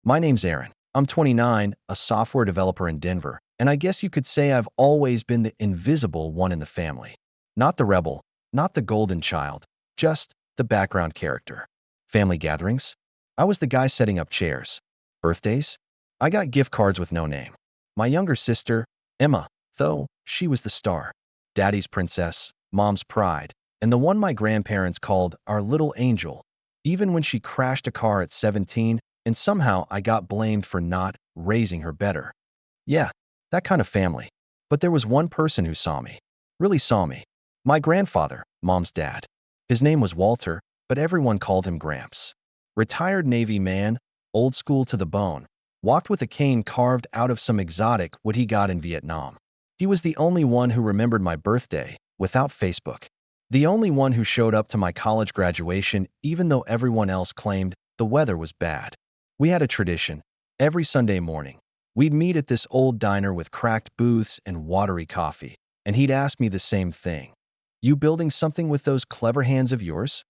My name's Aaron. I'm 29, a software developer in Denver, and I guess you could say I've always been the invisible one in the family. Not the rebel, not the golden child, just the background character. Family gatherings? I was the guy setting up chairs. Birthdays? I got gift cards with no name. My younger sister, Emma, though, she was the star. Daddy's princess, mom's pride, and the one my grandparents called our little angel. Even when she crashed a car at 17, and somehow I got blamed for not raising her better. Yeah, that kind of family. But there was one person who saw me. Really saw me. My grandfather, mom's dad. His name was Walter, but everyone called him Gramps. Retired Navy man, old school to the bone. Walked with a cane carved out of some exotic wood he got in Vietnam. He was the only one who remembered my birthday, without Facebook. The only one who showed up to my college graduation even though everyone else claimed the weather was bad. We had a tradition. Every Sunday morning, we'd meet at this old diner with cracked booths and watery coffee, and he'd ask me the same thing. You building something with those clever hands of yours?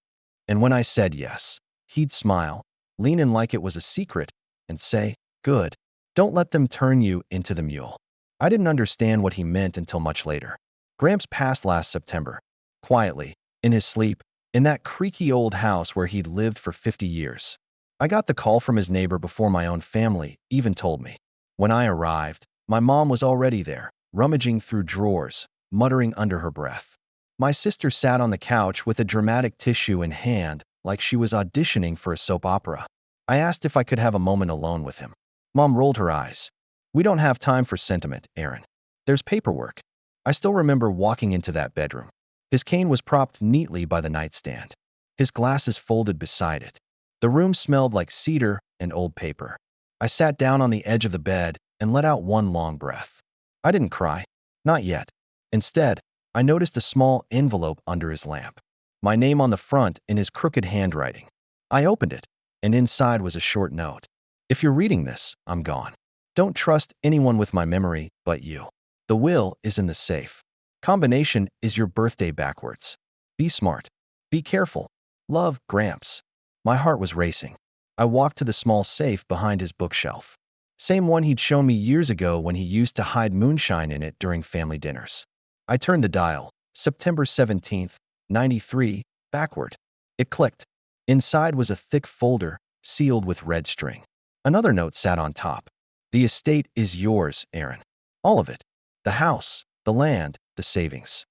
And when I said yes, he'd smile, lean in like it was a secret, and say, good. Don't let them turn you into the mule. I didn't understand what he meant until much later. Gramps passed last September, quietly, in his sleep, in that creaky old house where he'd lived for 50 years. I got the call from his neighbor before my own family even told me. When I arrived, my mom was already there, rummaging through drawers, muttering under her breath. My sister sat on the couch with a dramatic tissue in hand, like she was auditioning for a soap opera. I asked if I could have a moment alone with him. Mom rolled her eyes. We don't have time for sentiment, Aaron. There's paperwork. I still remember walking into that bedroom. His cane was propped neatly by the nightstand. His glasses folded beside it. The room smelled like cedar and old paper. I sat down on the edge of the bed and let out one long breath. I didn't cry. Not yet. Instead, I noticed a small envelope under his lamp. My name on the front in his crooked handwriting. I opened it, and inside was a short note. If you're reading this, I'm gone. Don't trust anyone with my memory but you. The will is in the safe. Combination is your birthday backwards. Be smart. Be careful. Love, Gramps. My heart was racing. I walked to the small safe behind his bookshelf. Same one he'd shown me years ago when he used to hide moonshine in it during family dinners. I turned the dial, September 17th, 93, backward. It clicked. Inside was a thick folder, sealed with red string. Another note sat on top. The estate is yours, Aaron. All of it. The house, the land, the savings.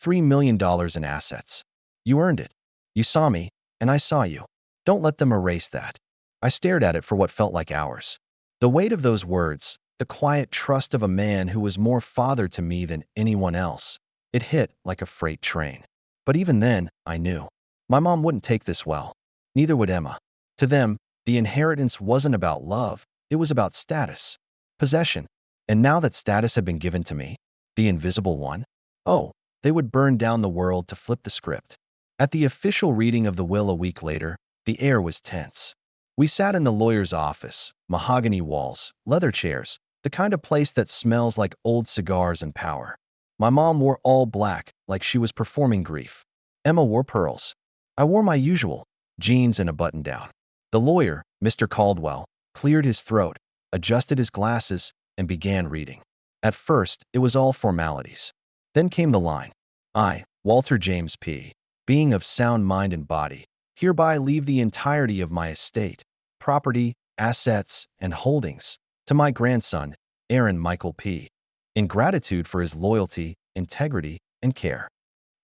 $3 million in assets. You earned it. You saw me, and I saw you. Don't let them erase that. I stared at it for what felt like hours. The weight of those words, the quiet trust of a man who was more father to me than anyone else, it hit like a freight train. But even then, I knew. My mom wouldn't take this well. Neither would Emma. To them, the inheritance wasn't about love, it was about status, possession. And now that status had been given to me, the invisible one, oh, they would burn down the world to flip the script. At the official reading of the will a week later, the air was tense. We sat in the lawyer's office, mahogany walls, leather chairs, the kind of place that smells like old cigars and power. My mom wore all black, like she was performing grief. Emma wore pearls. I wore my usual, jeans and a button-down. The lawyer, Mr. Caldwell, cleared his throat, adjusted his glasses, and began reading. At first, it was all formalities. Then came the line. I, Walter James P., being of sound mind and body, hereby leave the entirety of my estate, property, assets, and holdings to my grandson, Aaron Michael P., in gratitude for his loyalty, integrity, and care.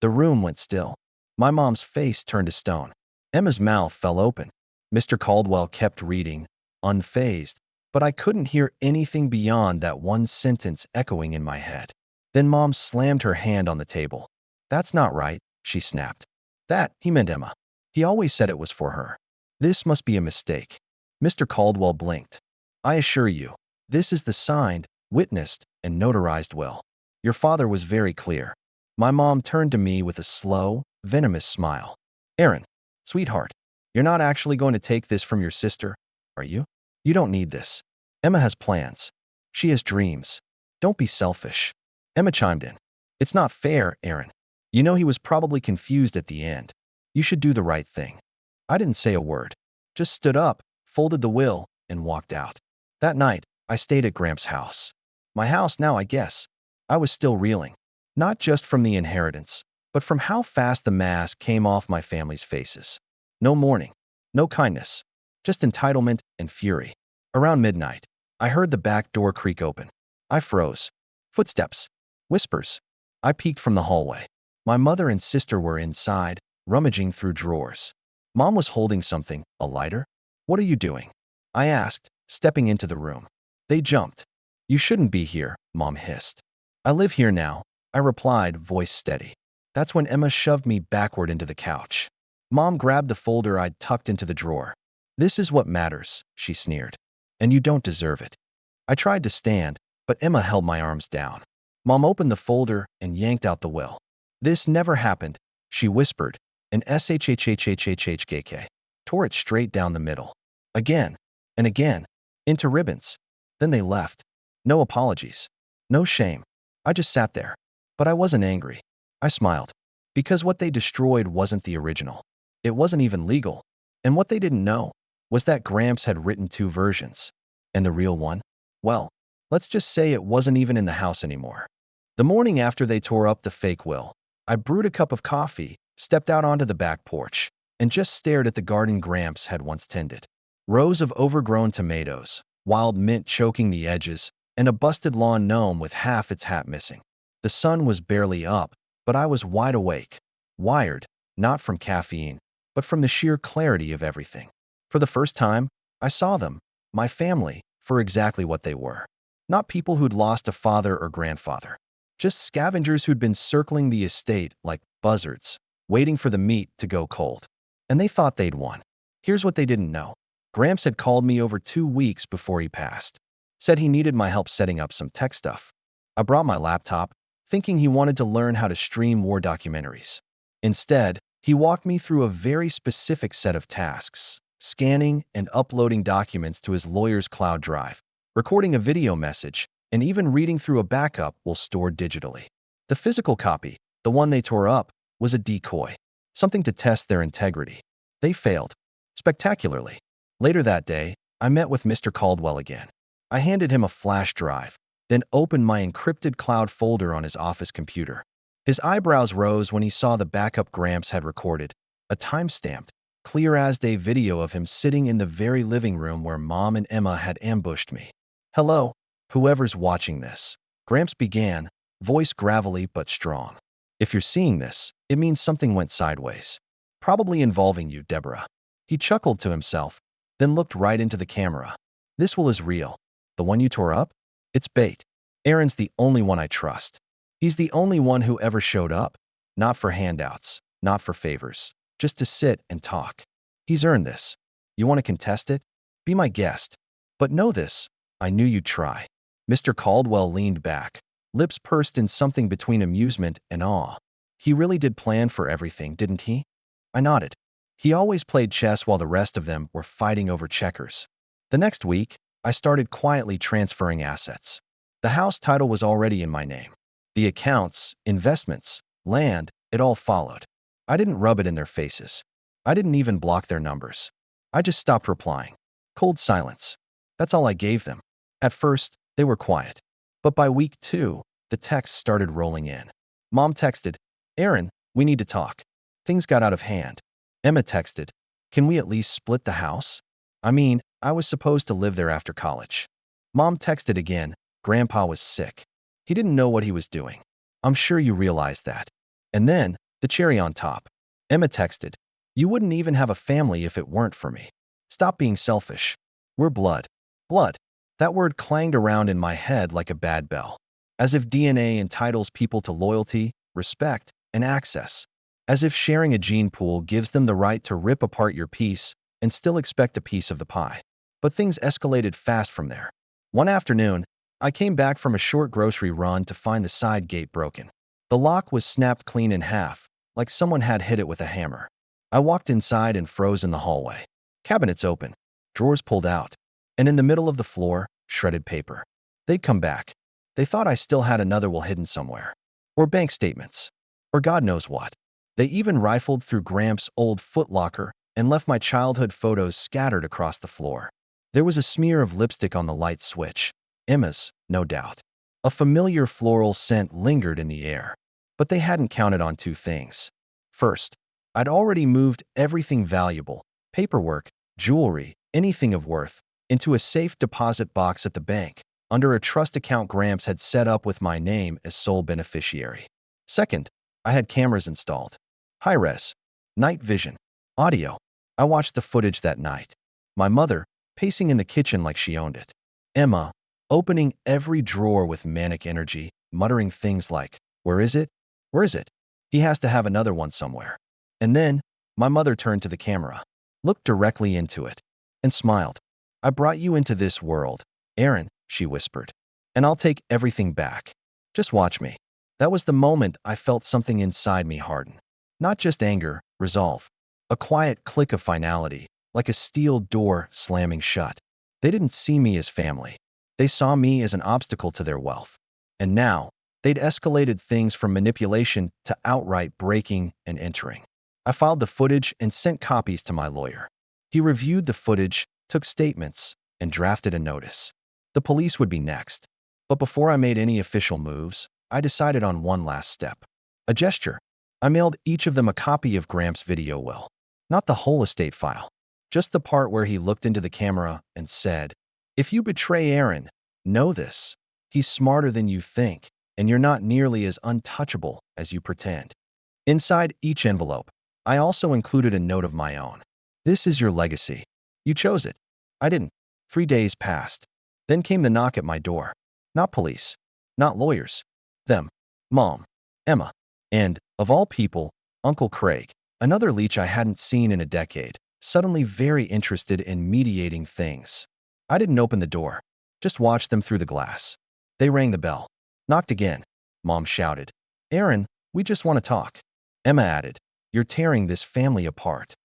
The room went still. My mom's face turned to stone. Emma's mouth fell open. Mr. Caldwell kept reading, unfazed, but I couldn't hear anything beyond that one sentence echoing in my head. Then Mom slammed her hand on the table. That's not right, she snapped. That, he meant Emma. He always said it was for her. This must be a mistake. Mr. Caldwell blinked. I assure you, this is the signed, witnessed, and notarized will. Your father was very clear. My mom turned to me with a slow, venomous smile. Aaron, sweetheart, you're not actually going to take this from your sister, are you? You don't need this. Emma has plans. She has dreams. Don't be selfish. Emma chimed in. It's not fair, Aaron. You know he was probably confused at the end. You should do the right thing. I didn't say a word. Just stood up, folded the will, and walked out. That night, I stayed at Gramps' house. My house now, I guess. I was still reeling, not just from the inheritance, but from how fast the mask came off my family's faces. No mourning, no kindness, just entitlement and fury. Around midnight, I heard the back door creak open. I froze. Footsteps. Whispers. I peeked from the hallway. My mother and sister were inside, rummaging through drawers. Mom was holding something, a lighter. "What are you doing?" I asked, stepping into the room. They jumped. "You shouldn't be here," Mom hissed. "I live here now," I replied, voice steady. That's when Emma shoved me backward into the couch. Mom grabbed the folder I'd tucked into the drawer. "This is what matters," she sneered. "And you don't deserve it." I tried to stand, but Emma held my arms down. Mom opened the folder and yanked out the will. "This never happened," she whispered, and SHHHHHHKK tore it straight down the middle. Again and again, into ribbons. Then they left. No apologies. No shame. I just sat there. But I wasn't angry. I smiled. Because what they destroyed wasn't the original. It wasn't even legal. And what they didn't know was that Gramps had written 2 versions. And the real one? Well, let's just say it wasn't even in the house anymore. The morning after they tore up the fake will, I brewed a cup of coffee, stepped out onto the back porch, and just stared at the garden Gramps had once tended. Rows of overgrown tomatoes, wild mint choking the edges, and a busted lawn gnome with half its hat missing. The sun was barely up, but I was wide awake. Wired, not from caffeine, but from the sheer clarity of everything. For the first time, I saw them, my family, for exactly what they were. Not people who'd lost a father or grandfather. Just scavengers who'd been circling the estate like buzzards, waiting for the meat to go cold. And they thought they'd won. Here's what they didn't know. Gramps had called me over 2 weeks before he passed. Said he needed my help setting up some tech stuff. I brought my laptop, thinking he wanted to learn how to stream war documentaries. Instead, he walked me through a very specific set of tasks: scanning and uploading documents to his lawyer's cloud drive, recording a video message, and even reading through a backup while stored digitally. The physical copy, the one they tore up, was a decoy, something to test their integrity. They failed, spectacularly. Later that day, I met with Mr. Caldwell again. I handed him a flash drive, then opened my encrypted cloud folder on his office computer. His eyebrows rose when he saw the backup Gramps had recorded, a time-stamped, clear-as-day video of him sitting in the very living room where Mom and Emma had ambushed me. "Hello, whoever's watching this," Gramps began, voice gravelly but strong. "If you're seeing this, it means something went sideways. Probably involving you, Deborah." He chuckled to himself, then looked right into the camera. "This will is real. The one you tore up? It's bait. Aaron's the only one I trust. He's the only one who ever showed up. Not for handouts, not for favors, just to sit and talk. He's earned this. You want to contest it? Be my guest. But know this, I knew you'd try." Mr. Caldwell leaned back, lips pursed in something between amusement and awe. "He really did plan for everything, didn't he?" I nodded. He always played chess while the rest of them were fighting over checkers. The next week, I started quietly transferring assets. The house title was already in my name. The accounts, investments, land, it all followed. I didn't rub it in their faces. I didn't even block their numbers. I just stopped replying. Cold silence. That's all I gave them. At first, they were quiet. But by week 2, the texts started rolling in. Mom texted, "Aaron, we need to talk. Things got out of hand." Emma texted, "Can we at least split the house? I mean, I was supposed to live there after college." Mom texted again, "Grandpa was sick. He didn't know what he was doing. I'm sure you realize that." And then, the cherry on top, Emma texted, "You wouldn't even have a family if it weren't for me. Stop being selfish. We're blood." Blood. That word clanged around in my head like a bad bell. As if DNA entitles people to loyalty, respect, and access. As if sharing a gene pool gives them the right to rip apart your piece and still expect a piece of the pie. But things escalated fast from there. One afternoon, I came back from a short grocery run to find the side gate broken. The lock was snapped clean in half, like someone had hit it with a hammer. I walked inside and froze in the hallway. Cabinets open, drawers pulled out, and in the middle of the floor, shredded paper. They'd come back. They thought I still had another will hidden somewhere. Or bank statements. Or God knows what. They even rifled through Gramps' old footlocker and left my childhood photos scattered across the floor. There was a smear of lipstick on the light switch. Emma's, no doubt. A familiar floral scent lingered in the air. But they hadn't counted on two things. First, I'd already moved everything valuable, paperwork, jewelry, anything of worth, into a safe deposit box at the bank, under a trust account Gramps had set up with my name as sole beneficiary. Second, I had cameras installed. High-res, night vision, audio. I watched the footage that night. My mother, pacing in the kitchen like she owned it. Emma, opening every drawer with manic energy, muttering things like, "Where is it? Where is it? He has to have another one somewhere." And then, my mother turned to the camera, looked directly into it, and smiled. "I brought you into this world, Aaron," she whispered, "and I'll take everything back. Just watch me." That was the moment I felt something inside me harden. Not just anger, resolve. A quiet click of finality, like a steel door slamming shut. They didn't see me as family. They saw me as an obstacle to their wealth. And now, they'd escalated things from manipulation to outright breaking and entering. I filed the footage and sent copies to my lawyer. He reviewed the footage, took statements, and drafted a notice. The police would be next. But before I made any official moves, I decided on one last step. A gesture. I mailed each of them a copy of Gramps' video will. Not the whole estate file. Just the part where he looked into the camera and said, "If you betray Aaron, know this. He's smarter than you think, and you're not nearly as untouchable as you pretend." Inside each envelope, I also included a note of my own. "This is your legacy. You chose it. I didn't." 3 days passed. Then came the knock at my door. Not police. Not lawyers. Them. Mom. Emma. And, of all people, Uncle Craig, another leech I hadn't seen in a decade, suddenly very interested in mediating things. I didn't open the door. Just watched them through the glass. They rang the bell. Knocked again. Mom shouted, "Aaron, we just want to talk." Emma added, "You're tearing this family apart."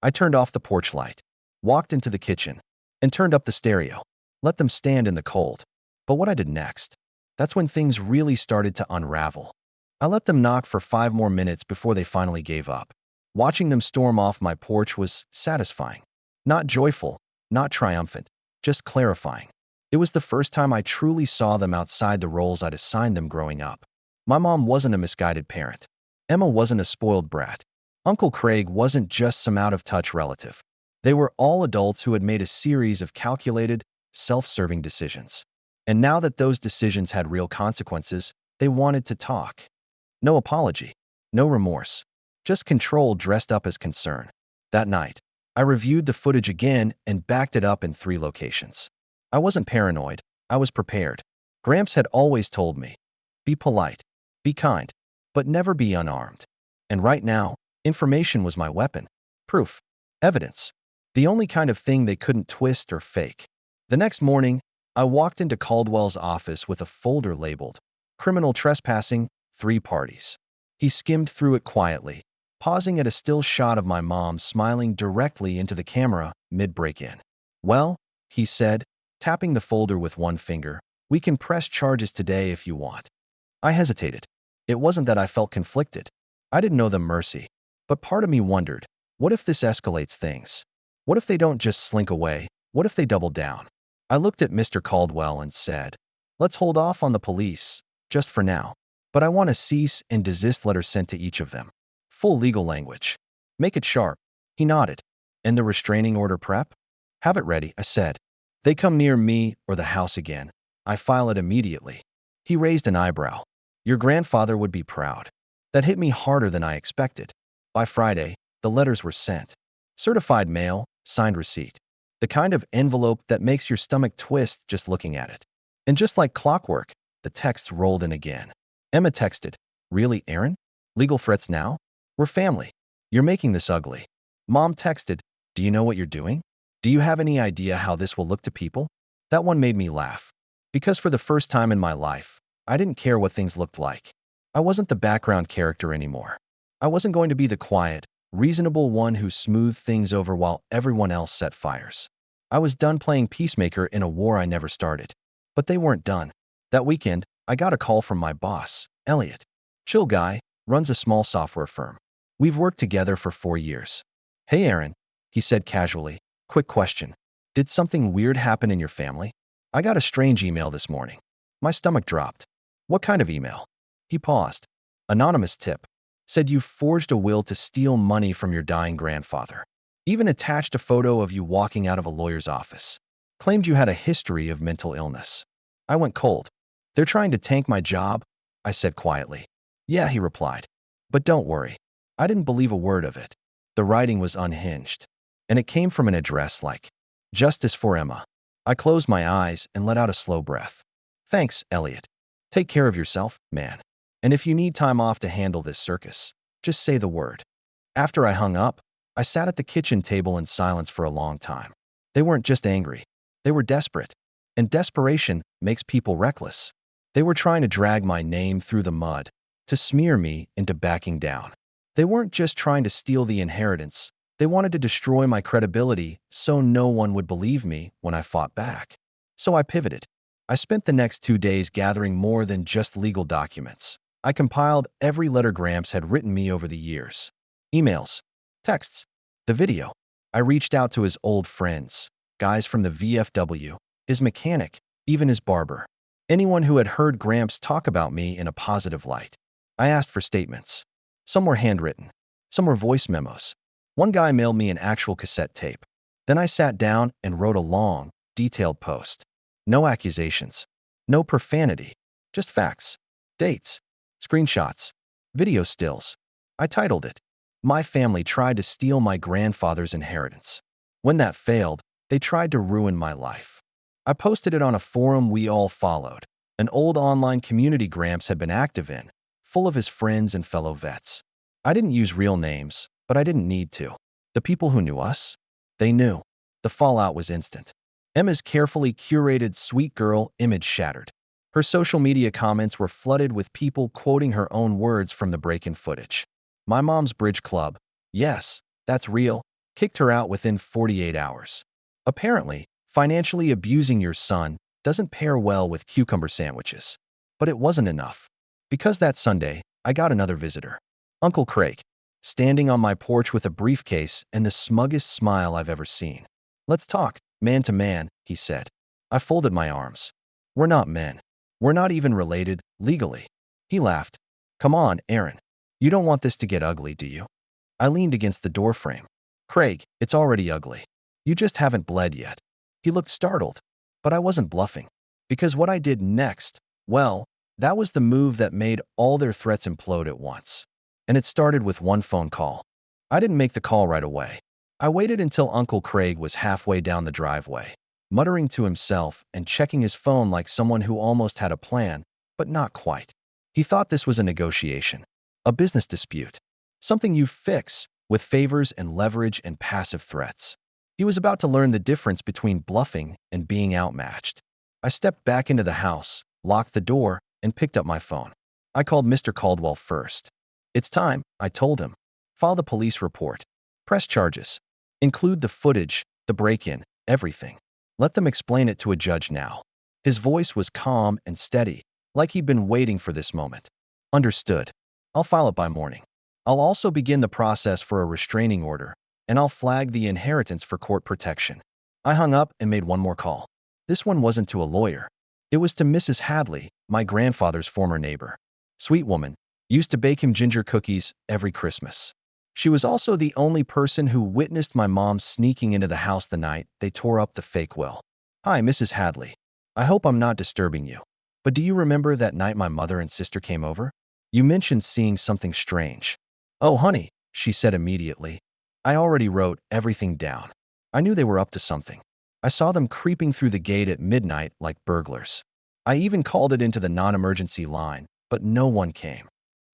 I turned off the porch light, walked into the kitchen, and turned up the stereo. Let them stand in the cold. But what I did next, that's when things really started to unravel. I let them knock for 5 more minutes before they finally gave up. Watching them storm off my porch was satisfying. Not joyful, not triumphant, just clarifying. It was the first time I truly saw them outside the roles I'd assigned them growing up. My mom wasn't a misguided parent. Emma wasn't a spoiled brat. Uncle Craig wasn't just some out-of-touch relative. They were all adults who had made a series of calculated, self-serving decisions. And now that those decisions had real consequences, they wanted to talk. No apology, no remorse, just control dressed up as concern. That night, I reviewed the footage again and backed it up in 3 locations. I wasn't paranoid, I was prepared. Gramps had always told me, be polite, be kind, but never be unarmed. And right now, information was my weapon. Proof. Evidence. The only kind of thing they couldn't twist or fake. The next morning, I walked into Caldwell's office with a folder labeled, "Criminal Trespassing, 3 Parties." He skimmed through it quietly, pausing at a still shot of my mom smiling directly into the camera mid-break-in. "Well," he said, tapping the folder with one finger, "we can press charges today if you want." I hesitated. It wasn't that I felt conflicted. I didn't know them mercy. But part of me wondered, what if this escalates things? What if they don't just slink away? What if they double down? I looked at Mr. Caldwell and said, "Let's hold off on the police, just for now. But I want a cease and desist letter sent to each of them. Full legal language. Make it sharp." He nodded. "And the restraining order prep?" "Have it ready," I said. "They come near me or the house again, I file it immediately." He raised an eyebrow. "Your grandfather would be proud." That hit me harder than I expected. By Friday, the letters were sent. Certified mail, signed receipt. The kind of envelope that makes your stomach twist just looking at it. And just like clockwork, the texts rolled in again. Emma texted, "Really, Aaron? Legal threats now? We're family. You're making this ugly." Mom texted, "Do you know what you're doing? Do you have any idea how this will look to people?" That one made me laugh. Because for the first time in my life, I didn't care what things looked like. I wasn't the background character anymore. I wasn't going to be the quiet, reasonable one who smoothed things over while everyone else set fires. I was done playing peacemaker in a war I never started. But they weren't done. That weekend, I got a call from my boss, Elliot. Chill guy, runs a small software firm. We've worked together for 4 years. "Hey Aaron," he said casually, "quick question. Did something weird happen in your family? I got a strange email this morning. My stomach dropped. What kind of email? He paused. Anonymous tip. Said you forged a will to steal money from your dying grandfather. Even attached a photo of you walking out of a lawyer's office. Claimed you had a history of mental illness. I went cold. They're trying to tank my job, I said quietly. Yeah, he replied. But don't worry. I didn't believe a word of it. The writing was unhinged. And it came from an address like, Justice for Emma. I closed my eyes and let out a slow breath. Thanks, Elliot. Take care of yourself, man. And if you need time off to handle this circus, just say the word. After I hung up, I sat at the kitchen table in silence for a long time. They weren't just angry. They were desperate. And desperation makes people reckless. They were trying to drag my name through the mud, to smear me into backing down. They weren't just trying to steal the inheritance. They wanted to destroy my credibility so no one would believe me when I fought back. So I pivoted. I spent the next 2 days gathering more than just legal documents. I compiled every letter Gramps had written me over the years. Emails, texts, the video. I reached out to his old friends, guys from the VFW, his mechanic, even his barber. Anyone who had heard Gramps talk about me in a positive light. I asked for statements. Some were handwritten. Some were voice memos. One guy mailed me an actual cassette tape. Then I sat down and wrote a long, detailed post. No accusations. No profanity. Just facts. Dates. Screenshots. Video stills. I titled it, My Family Tried to Steal My Grandfather's Inheritance. When that failed, they tried to ruin my life. I posted it on a forum we all followed, an old online community Gramps had been active in, full of his friends and fellow vets. I didn't use real names, but I didn't need to. The people who knew us, they knew. The fallout was instant. Emma's carefully curated sweet girl image shattered. Her social media comments were flooded with people quoting her own words from the break-in footage. My mom's bridge club, yes, that's real, kicked her out within 48 hours. Apparently, financially abusing your son doesn't pair well with cucumber sandwiches. But it wasn't enough. Because that Sunday, I got another visitor. Uncle Craig, standing on my porch with a briefcase and the smuggest smile I've ever seen. Let's talk, man to man, he said. I folded my arms. We're not men. We're not even related, legally. He laughed. Come on, Aaron. You don't want this to get ugly, do you? I leaned against the doorframe. Craig, it's already ugly. You just haven't bled yet. He looked startled, but I wasn't bluffing. Because what I did next, well, that was the move that made all their threats implode at once. And it started with one phone call. I didn't make the call right away. I waited until Uncle Craig was halfway down the driveway, muttering to himself and checking his phone like someone who almost had a plan, but not quite. He thought this was a negotiation, a business dispute, something you fix with favors and leverage and passive threats. He was about to learn the difference between bluffing and being outmatched. I stepped back into the house, locked the door, and picked up my phone. I called Mr. Caldwell first. It's time, I told him. File the police report. Press charges. Include the footage, the break-in, everything. Let them explain it to a judge now. His voice was calm and steady, like he'd been waiting for this moment. Understood. I'll file it by morning. I'll also begin the process for a restraining order, and I'll flag the inheritance for court protection. I hung up and made one more call. This one wasn't to a lawyer. It was to Mrs. Hadley, my grandfather's former neighbor. Sweet woman, used to bake him ginger cookies every Christmas. She was also the only person who witnessed my mom sneaking into the house the night they tore up the fake will. Hi, Mrs. Hadley. I hope I'm not disturbing you. But do you remember that night my mother and sister came over? You mentioned seeing something strange. Oh, honey, she said immediately. I already wrote everything down. I knew they were up to something. I saw them creeping through the gate at midnight like burglars. I even called it into the non-emergency line, but no one came.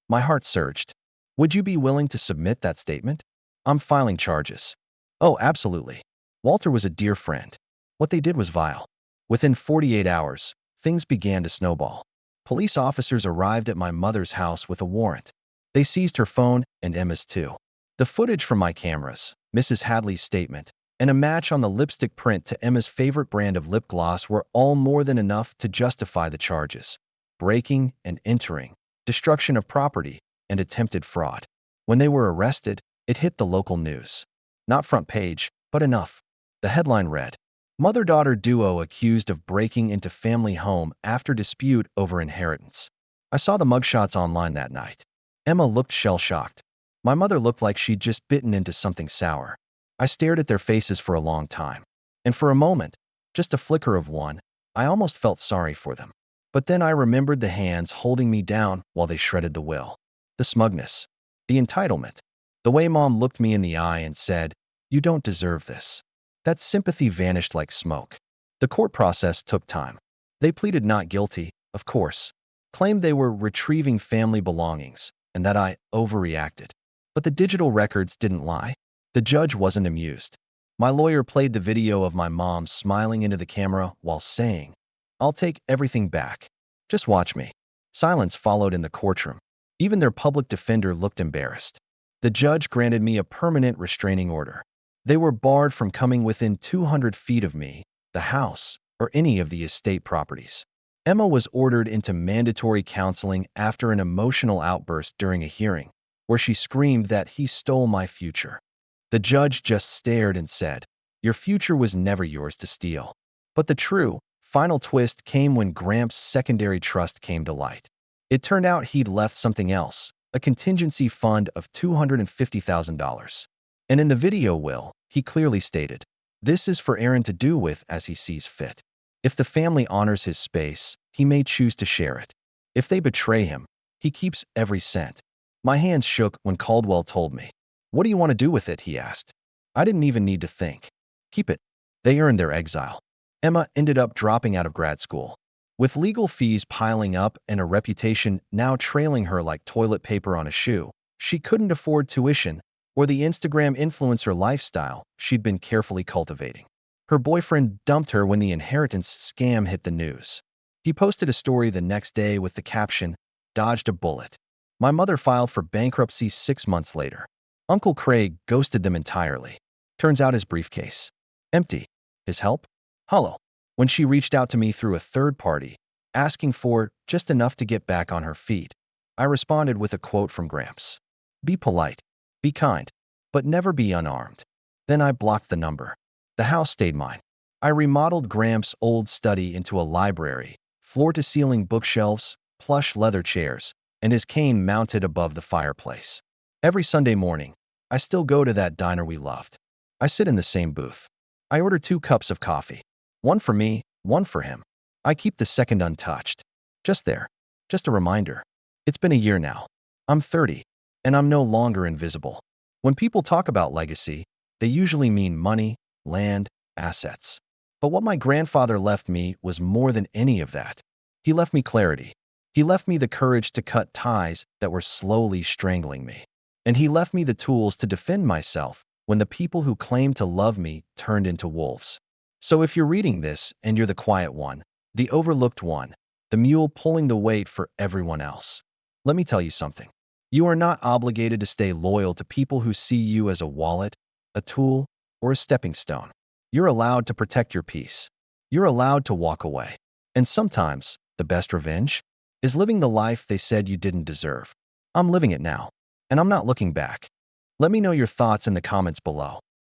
My heart surged. Would you be willing to submit that statement? I'm filing charges. Oh, absolutely. Walter was a dear friend. What they did was vile. Within 48 hours, things began to snowball. Police officers arrived at my mother's house with a warrant. They seized her phone and Emma's too. The footage from my cameras, Mrs. Hadley's statement, and a match on the lipstick print to Emma's favorite brand of lip gloss were all more than enough to justify the charges. Breaking and entering, destruction of property, and attempted fraud. When they were arrested, it hit the local news. Not front page, but enough. The headline read, Mother-daughter duo accused of breaking into family home after dispute over inheritance. I saw the mugshots online that night. Emma looked shell-shocked. My mother looked like she'd just bitten into something sour. I stared at their faces for a long time. And for a moment, just a flicker of one, I almost felt sorry for them. But then I remembered the hands holding me down while they shredded the will. The smugness. The entitlement. The way Mom looked me in the eye and said, "You don't deserve this." That sympathy vanished like smoke. The court process took time. They pleaded not guilty, of course, claimed they were retrieving family belongings, and that I overreacted. But the digital records didn't lie. The judge wasn't amused. My lawyer played the video of my mom smiling into the camera while saying, "I'll take everything back. Just watch me." Silence followed in the courtroom. Even their public defender looked embarrassed. The judge granted me a permanent restraining order. They were barred from coming within 200 feet of me, the house, or any of the estate properties. Emma was ordered into mandatory counseling after an emotional outburst during a hearing, where she screamed that he stole my future. The judge just stared and said, "Your future was never yours to steal." But the true, final twist came when Gramps' secondary trust came to light. It turned out he'd left something else, a contingency fund of $250,000. And in the video will, he clearly stated, "This is for Aaron to do with as he sees fit. If the family honors his space, he may choose to share it. If they betray him, he keeps every cent." My hands shook when Caldwell told me. "What do you want to do with it?" he asked. I didn't even need to think. Keep it. They earned their exile. Emma ended up dropping out of grad school. With legal fees piling up and a reputation now trailing her like toilet paper on a shoe, she couldn't afford tuition or the Instagram influencer lifestyle she'd been carefully cultivating. Her boyfriend dumped her when the inheritance scam hit the news. He posted a story the next day with the caption, "Dodged a bullet." My mother filed for bankruptcy 6 months later. Uncle Craig ghosted them entirely. Turns out his briefcase. Empty. His help? Hollow. When she reached out to me through a third party, asking for just enough to get back on her feet, I responded with a quote from Gramps. "Be polite. Be kind. But never be unarmed." Then I blocked the number. The house stayed mine. I remodeled Gramps' old study into a library, floor-to-ceiling bookshelves, plush leather chairs, and his cane mounted above the fireplace. Every Sunday morning, I still go to that diner we loved. I sit in the same booth. I order 2 cups of coffee. One for me, one for him. I keep the second untouched. Just there. Just a reminder. It's been a year now. I'm 30, and I'm no longer invisible. When people talk about legacy, they usually mean money, land, assets. But what my grandfather left me was more than any of that. He left me clarity. He left me the courage to cut ties that were slowly strangling me. And he left me the tools to defend myself when the people who claimed to love me turned into wolves. So if you're reading this and you're the quiet one, the overlooked one, the mule pulling the weight for everyone else, let me tell you something. You are not obligated to stay loyal to people who see you as a wallet, a tool, or a stepping stone. You're allowed to protect your peace. You're allowed to walk away. And sometimes, the best revenge is living the life they said you didn't deserve. I'm living it now, and I'm not looking back. Let me know your thoughts in the comments below.